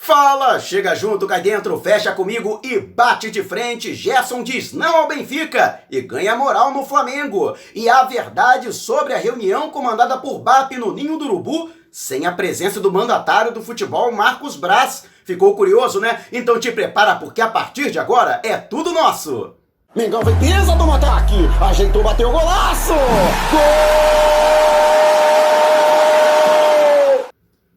Fala, chega junto, cai dentro, fecha comigo e bate de frente. Gerson diz não ao Benfica e ganha moral no Flamengo. E a verdade sobre a reunião comandada por BAP no Ninho do Urubu, sem a presença do mandatário do futebol, Marcos Braz. Ficou curioso, né? Então te prepara porque a partir de agora é tudo nosso. Mengão vem pisa do ataque, ajeitou, bateu o golaço! Gol!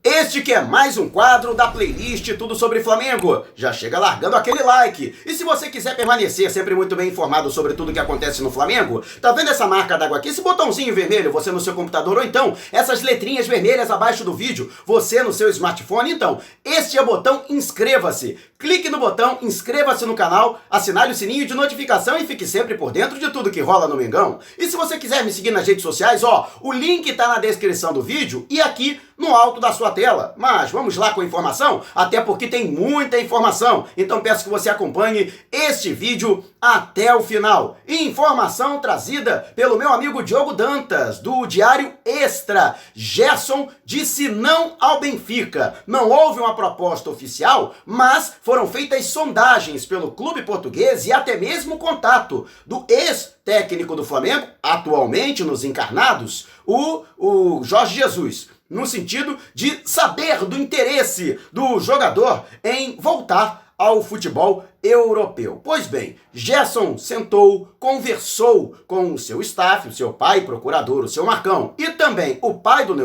Este que é mais um quadro da playlist Tudo Sobre Flamengo. Já chega largando aquele like. E se você quiser permanecer sempre muito bem informado sobre tudo que acontece no Flamengo, tá vendo essa marca d'água aqui? Esse botãozinho vermelho, você no seu computador, ou então essas letrinhas vermelhas abaixo do vídeo, você no seu smartphone? Então, este é o botão inscreva-se. Clique no botão, inscreva-se no canal, assinale o sininho de notificação e fique sempre por dentro de tudo que rola no Mengão. E se você quiser me seguir nas redes sociais, o link tá na descrição do vídeo e aqui no alto da sua tela. Mas vamos lá com a informação, até porque tem muita informação. Então peço que você acompanhe este vídeo até o final. Informação trazida pelo meu amigo Diogo Dantas, do Diário Extra. Gerson disse não ao Benfica. Não houve uma proposta oficial, mas foram feitas sondagens pelo clube português e até mesmo contato do ex-técnico do Flamengo, atualmente nos encarnados, o Jorge Jesus, no sentido de saber do interesse do jogador em voltar ao futebol europeu. Pois bem, Gerson sentou, conversou com o seu staff, o seu pai procurador, o seu Marcão, e também o pai do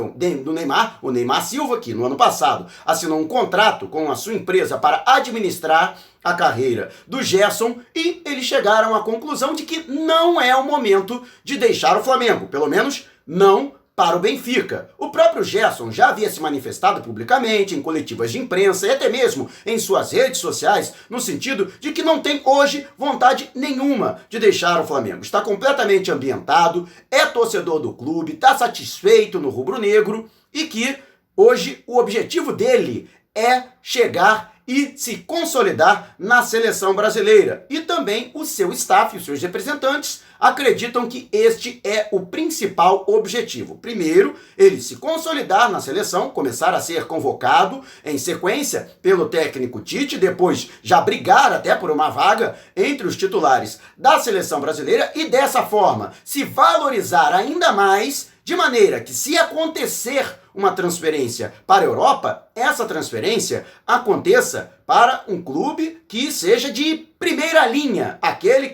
Neymar, o Neymar Silva, que no ano passado assinou um contrato com a sua empresa para administrar a carreira do Gerson, e eles chegaram à conclusão de que não é o momento de deixar o Flamengo, pelo menos não para o Benfica. O próprio Gerson já havia se manifestado publicamente em coletivas de imprensa e até mesmo em suas redes sociais, no sentido de que não tem hoje vontade nenhuma de deixar o Flamengo. Está completamente ambientado, é torcedor do clube, está satisfeito no rubro-negro e que hoje o objetivo dele é chegar e se consolidar na seleção brasileira. E também o seu staff, os seus representantes, acreditam que este é o principal objetivo. Primeiro, ele se consolidar na seleção, começar a ser convocado em sequência pelo técnico Tite, depois já brigar até por uma vaga entre os titulares da seleção brasileira e dessa forma se valorizar ainda mais, de maneira que se acontecer uma transferência para a Europa, essa transferência aconteça para um clube que seja de primeira linha, aquele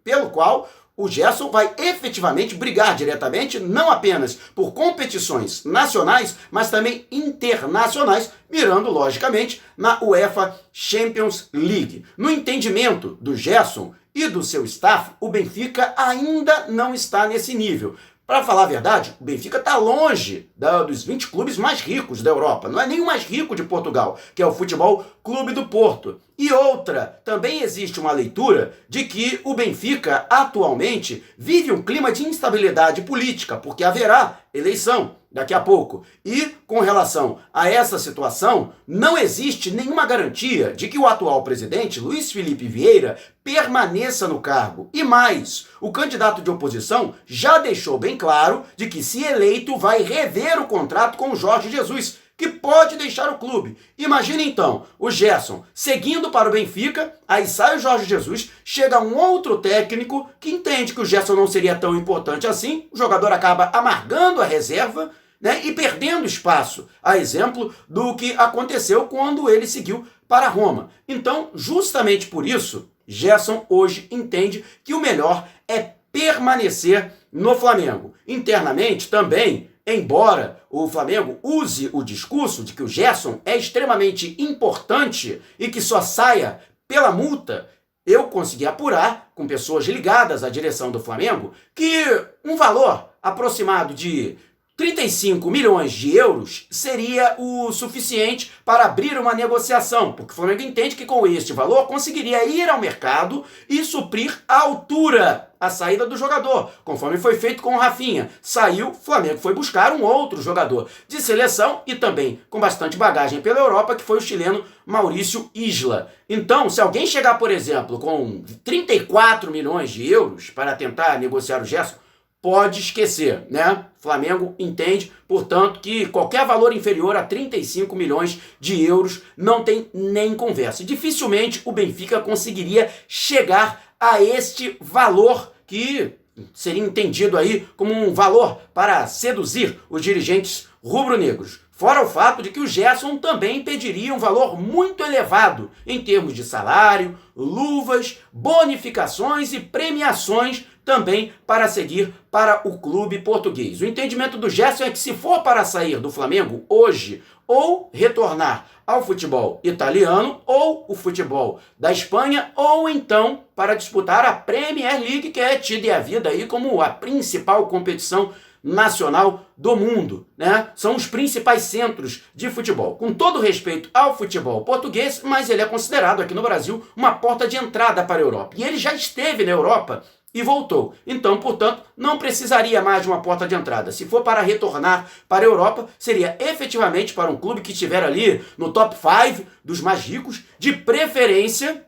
pelo qual o Gerson vai efetivamente brigar diretamente, não apenas por competições nacionais, mas também internacionais, mirando, logicamente, na UEFA Champions League. No entendimento do Gerson e do seu staff, o Benfica ainda não está nesse nível. Para falar a verdade, o Benfica está longe dos 20 clubes mais ricos da Europa. Não é nem o mais rico de Portugal, que é o Futebol Clube do Porto. E outra, também existe uma leitura de que o Benfica atualmente vive um clima de instabilidade política, porque haverá eleição daqui a pouco. E com relação a essa situação, não existe nenhuma garantia de que o atual presidente, Luiz Felipe Vieira, permaneça no cargo. E mais, o candidato de oposição já deixou bem claro de que, se eleito, vai rever o contrato com o Jorge Jesus, que pode deixar o clube. Imagine então o Gerson seguindo para o Benfica, aí sai o Jorge Jesus, chega um outro técnico que entende que o Gerson não seria tão importante assim, o jogador acaba amargando a reserva, né, e perdendo espaço, a exemplo do que aconteceu quando ele seguiu para Roma. Então, justamente por isso, Gerson hoje entende que o melhor é permanecer no Flamengo. Internamente também, embora o Flamengo use o discurso de que o Gerson é extremamente importante e que só saia pela multa, eu consegui apurar com pessoas ligadas à direção do Flamengo que um valor aproximado de 35 milhões de euros seria o suficiente para abrir uma negociação, porque o Flamengo entende que com este valor conseguiria ir ao mercado e suprir à altura a saída do jogador, conforme foi feito com o Rafinha. Saiu, o Flamengo foi buscar um outro jogador de seleção e também com bastante bagagem pela Europa, que foi o chileno Maurício Isla. Então, se alguém chegar, por exemplo, com 34 milhões de euros para tentar negociar o Gerson, pode esquecer, né? Flamengo entende, portanto, que qualquer valor inferior a 35 milhões de euros não tem nem conversa. Dificilmente o Benfica conseguiria chegar a este valor que seria entendido aí como um valor para seduzir os dirigentes rubro-negros. Fora o fato de que o Gerson também pediria um valor muito elevado em termos de salário, luvas, bonificações e premiações também para seguir para o clube português. O entendimento do Gerson é que se for para sair do Flamengo hoje ou retornar ao futebol italiano ou o futebol da Espanha ou então para disputar a Premier League, que é tida e havida aí como a principal competição nacional do mundo, né? São os principais centros de futebol. Com todo respeito ao futebol português, mas ele é considerado aqui no Brasil uma porta de entrada para a Europa. E ele já esteve na Europa e voltou. Então, portanto, não precisaria mais de uma porta de entrada. Se for para retornar para a Europa, seria efetivamente para um clube que estiver ali no top 5 dos mais ricos, de preferência,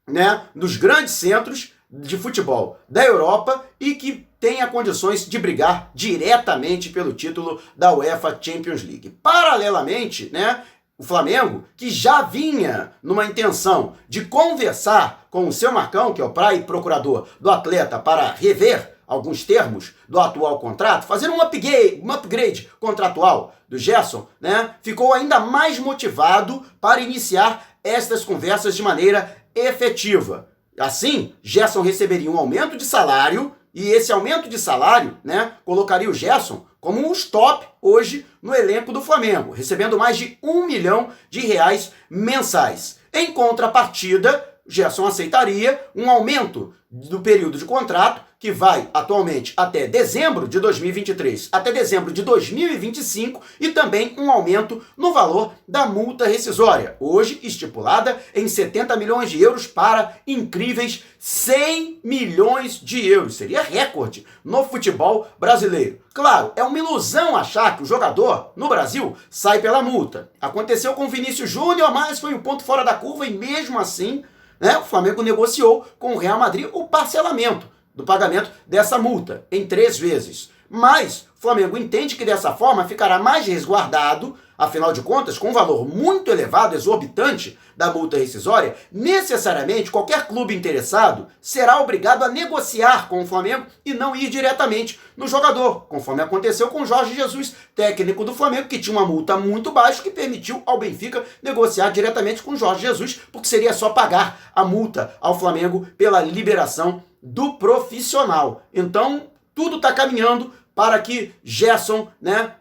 né, dos grandes centros de futebol da Europa e que tenha condições de brigar diretamente pelo título da UEFA Champions League. Paralelamente, né, o Flamengo, que já vinha numa intenção de conversar com o seu Marcão, que é o procurador do atleta, para rever alguns termos do atual contrato, fazer um upgrade contratual do Gerson, né, ficou ainda mais motivado para iniciar estas conversas de maneira efetiva. Assim, Gerson receberia um aumento de salário e esse aumento de salário, né, colocaria o Gerson como um top hoje no elenco do Flamengo, recebendo mais de R$1 milhão mensais. Em contrapartida, Gerson aceitaria um aumento do período de contrato que vai atualmente até dezembro de 2023 até dezembro de 2025 e também um aumento no valor da multa rescisória, hoje estipulada em 70 milhões de euros para incríveis 100 milhões de euros. Seria recorde no futebol brasileiro. Claro, é uma ilusão achar que o jogador no Brasil sai pela multa. Aconteceu com o Vinícius Júnior, mas foi um ponto fora da curva e mesmo assim, né, o Flamengo negociou com o Real Madrid o parcelamento do pagamento dessa multa em 3 vezes. Mas o Flamengo entende que dessa forma ficará mais resguardado, afinal de contas, com um valor muito elevado, exorbitante da multa rescisória, necessariamente qualquer clube interessado será obrigado a negociar com o Flamengo e não ir diretamente no jogador, conforme aconteceu com Jorge Jesus, técnico do Flamengo, que tinha uma multa muito baixa que permitiu ao Benfica negociar diretamente com Jorge Jesus, porque seria só pagar a multa ao Flamengo pela liberação do profissional. Então, tudo está caminhando para que Gerson, né,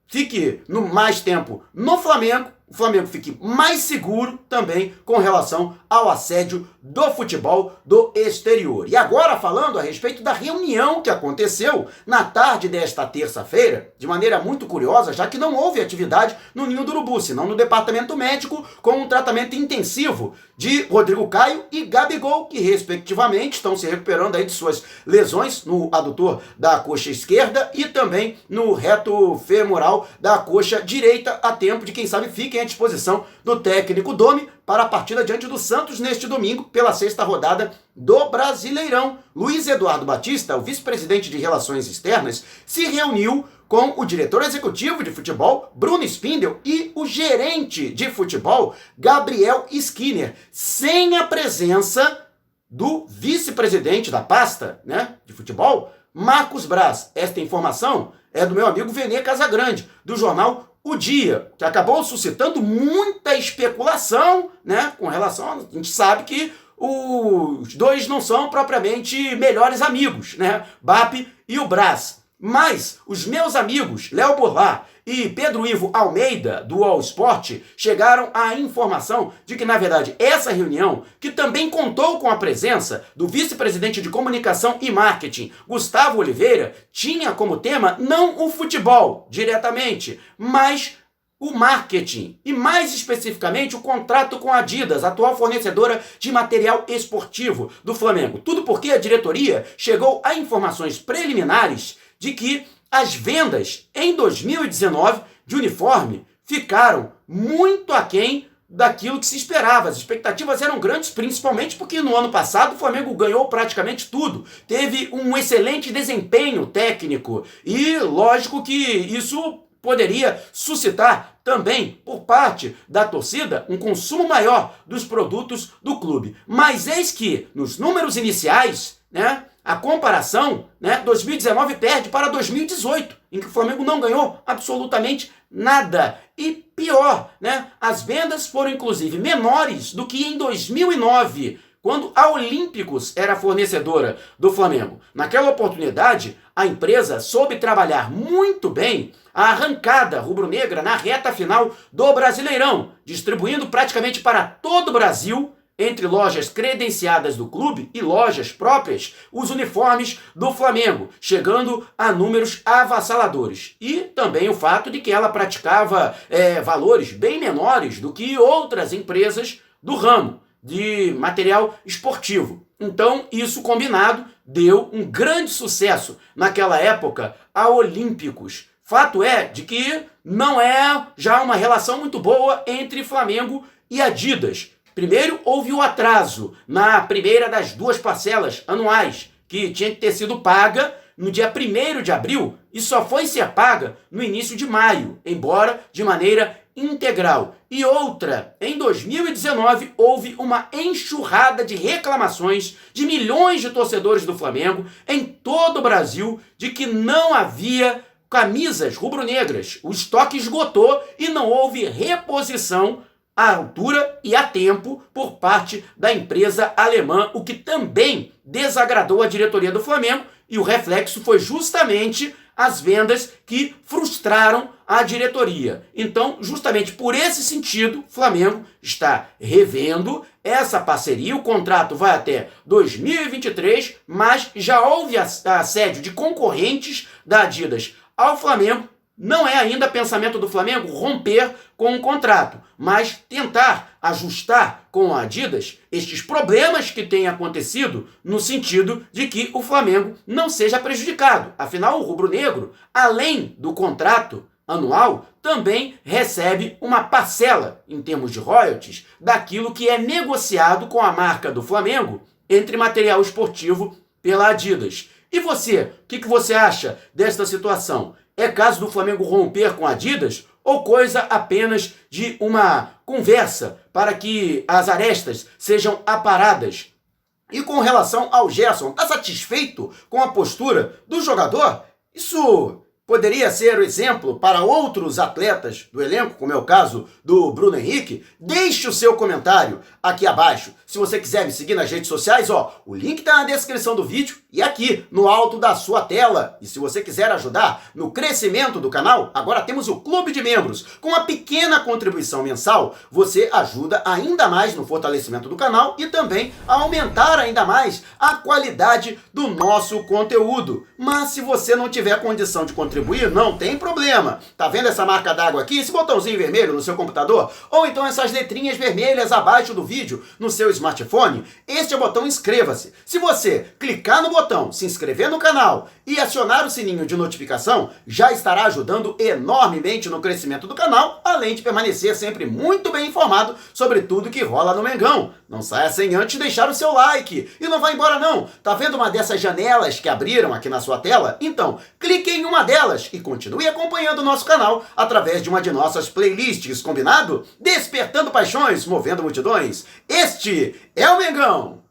fique mais tempo no Flamengo, o Flamengo fique mais seguro também com relação ao assédio do futebol do exterior. E agora falando a respeito da reunião que aconteceu na tarde desta terça-feira, de maneira muito curiosa, já que não houve atividade no Ninho do Urubu, senão no departamento médico, com um tratamento intensivo de Rodrigo Caio e Gabigol, que respectivamente estão se recuperando aí de suas lesões no adutor da coxa esquerda e também no reto femoral da coxa direita, a tempo de, quem sabe, fiquem à disposição do técnico Domi para a partida diante do Santos neste domingo, pela 6ª rodada do Brasileirão. Luiz Eduardo Batista, o vice-presidente de Relações Externas, se reuniu com o diretor executivo de futebol, Bruno Spindel, e o gerente de futebol, Gabriel Skinner, sem a presença do vice-presidente da pasta, né, de futebol, Marcos Braz. Esta informação é do meu amigo Vene Casagrande, do jornal O Dia, que acabou suscitando muita especulação, né, com relação a gente sabe que os dois não são propriamente melhores amigos, né, BAP e o Braz. Mas os meus amigos Léo Burlá e Pedro Ivo Almeida, do All Sport, chegaram à informação de que, na verdade, essa reunião, que também contou com a presença do vice-presidente de comunicação e marketing, Gustavo Oliveira, tinha como tema não o futebol diretamente, mas o marketing e, mais especificamente, o contrato com a Adidas, atual fornecedora de material esportivo do Flamengo. Tudo porque a diretoria chegou a informações preliminares de que as vendas em 2019 de uniforme ficaram muito aquém daquilo que se esperava. As expectativas eram grandes, principalmente porque no ano passado o Flamengo ganhou praticamente tudo. Teve um excelente desempenho técnico e lógico que isso poderia suscitar também, por parte da torcida, um consumo maior dos produtos do clube. Mas eis que, nos números iniciais, né, a comparação, 2019 perde para 2018, em que o Flamengo não ganhou absolutamente nada. E pior, as vendas foram inclusive menores do que em 2009, quando a Olímpicos era fornecedora do Flamengo. Naquela oportunidade, a empresa soube trabalhar muito bem a arrancada rubro-negra na reta final do Brasileirão, distribuindo praticamente para todo o Brasil, entre lojas credenciadas do clube e lojas próprias, os uniformes do Flamengo, chegando a números avassaladores. E também o fato de que ela praticava valores bem menores do que outras empresas do ramo de material esportivo. Então, isso combinado deu um grande sucesso naquela época a Olímpicos. Fato é de que não é já uma relação muito boa entre Flamengo e Adidas. Primeiro, houve o atraso na primeira das duas parcelas anuais, que tinha que ter sido paga no dia 1º de abril e só foi ser paga no início de maio, embora de maneira integral. E outra, em 2019, houve uma enxurrada de reclamações de milhões de torcedores do Flamengo em todo o Brasil de que não havia camisas rubro-negras. O estoque esgotou e não houve reposição à altura e a tempo por parte da empresa alemã, o que também desagradou a diretoria do Flamengo, e o reflexo foi justamente as vendas que frustraram a diretoria. Então, justamente por esse sentido, o Flamengo está revendo essa parceria. O contrato vai até 2023, mas já houve assédio de concorrentes da Adidas ao Flamengo. Não é ainda pensamento do Flamengo romper com o contrato, mas tentar ajustar com a Adidas estes problemas que têm acontecido no sentido de que o Flamengo não seja prejudicado. Afinal, o rubro-negro, além do contrato anual, também recebe uma parcela, em termos de royalties, daquilo que é negociado com a marca do Flamengo entre material esportivo pela Adidas. E você, o que você acha desta situação? É caso do Flamengo romper com a Adidas ou coisa apenas de uma conversa para que as arestas sejam aparadas? E com relação ao Gerson, está satisfeito com a postura do jogador? Isso poderia ser o exemplo para outros atletas do elenco, como é o caso do Bruno Henrique? Deixe o seu comentário aqui abaixo. Se você quiser me seguir nas redes sociais, o link está na descrição do vídeo e aqui no alto da sua tela. E se você quiser ajudar no crescimento do canal, agora temos o Clube de Membros. Com uma pequena contribuição mensal, você ajuda ainda mais no fortalecimento do canal e também a aumentar ainda mais a qualidade do nosso conteúdo. Mas se você não tiver condição de contribuir, não tem problema. Tá vendo essa marca d'água aqui? Esse botãozinho vermelho no seu computador? Ou então essas letrinhas vermelhas abaixo do vídeo no seu smartphone? Este é o botão inscreva-se. Se você clicar no botão se inscrever no canal e acionar o sininho de notificação, já estará ajudando enormemente no crescimento do canal, além de permanecer sempre muito bem informado sobre tudo que rola no Mengão. Não saia sem antes deixar o seu like. E não vá embora não. Tá vendo uma dessas janelas que abriram aqui na sua tela? Então, clique em uma delas e continue acompanhando o nosso canal através de uma de nossas playlists, combinado? Despertando paixões, movendo multidões. Este é o Mengão!